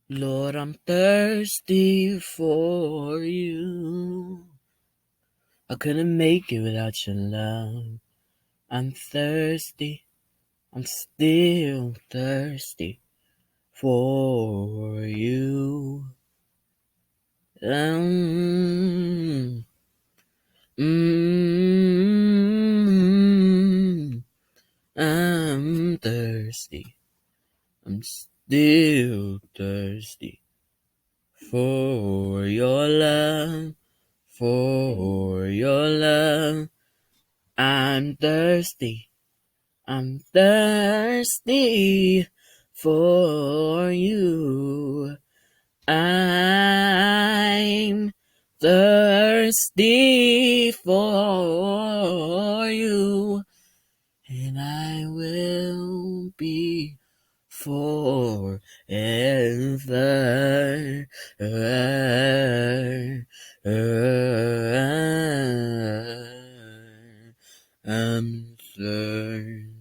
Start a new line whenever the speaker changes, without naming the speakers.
Lord, I'm thirsty for you. I couldn't make it without your love. I'm thirsty, I'm still thirsty for you. Mm, mm, I'm thirsty, I'm still thirsty for your love, for your love. I'm thirsty, I'm thirsty for you. I'm thirsty for you, and I will be forever. I'm thirsty.